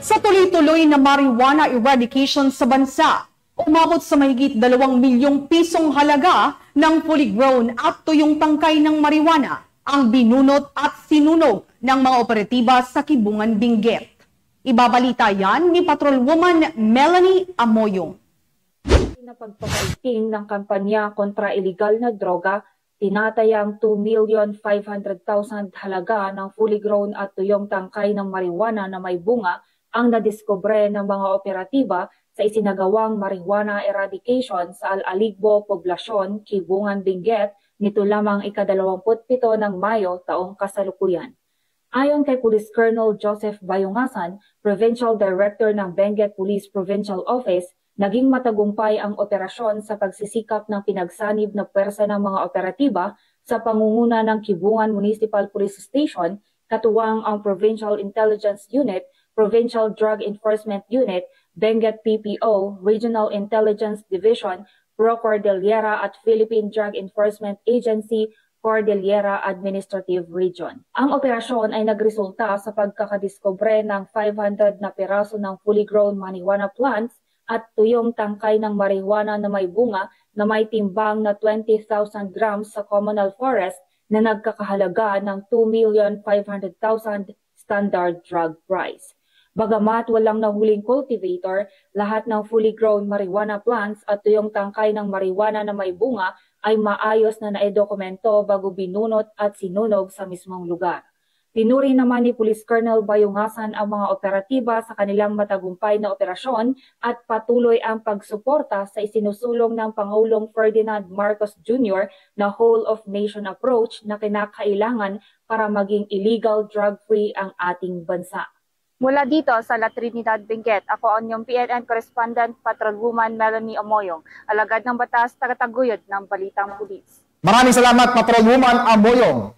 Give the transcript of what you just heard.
Sa tuloy-tuloy na marijuana eradication sa bansa, umabot sa mahigit 2 milyong pisong halaga ng fully grown at tuyong tangkay ng marijuana ang binunot at sinunog ng mga operatiba sa Kibungan, Benguet. Ibabalita yan ni Patrolwoman Melanie Amoyong. Na pagpapaiting ng kampanya kontra iligal na droga, tinatayang 2,500,000 halaga ng fully grown at tuyong tangkay ng marijuana na may bunga ang nadiskubre ng mga operatiba sa isinagawang marijuana eradication sa Al-Aligbo, Poblasyon, Kibungan, Benguet nito lamang ika-27 ng Mayo taong kasalukuyan. Ayon kay Police Colonel Joseph Bayungasan, Provincial Director ng Benguet Police Provincial Office, naging matagumpay ang operasyon sa pagsisikap ng pinagsanib na pwersa ng mga operatiba sa pangunguna ng Kibungan Municipal Police Station, katuwang ang Provincial Intelligence Unit, Provincial Drug Enforcement Unit, Benguet PPO, Regional Intelligence Division, Pro Cordillera at Philippine Drug Enforcement Agency, Cordillera Administrative Region. Ang operasyon ay nagresulta sa pagkakadiskubre ng 500 na piraso ng fully grown marijuana plants at tuyong tangkay ng marijuana na may bunga na may timbang na 20,000 grams sa communal forest na nagkakahalaga ng 2,500,000 standard drug price. Bagamat walang nahuling cultivator, lahat ng fully grown marijuana plants at tuyong tangkay ng marijuana na may bunga ay maayos na naidokumento bago binunot at sinunog sa mismong lugar. Tinuri naman ni Police Colonel Bayungasan ang mga operatiba sa kanilang matagumpay na operasyon at patuloy ang pagsuporta sa isinusulong ng Pangulong Ferdinand Marcos Jr. na whole-of-nation approach na kinakailangan para maging illegal drug-free ang ating bansa. Mula dito sa La Trinidad, Benguet, ako ang inyong PNN Correspondent Patrolwoman Melanie Amoyong, alagad ng batas, tagataguyod ng Balitang Pulis. Maraming salamat, Patrolwoman Amoyong.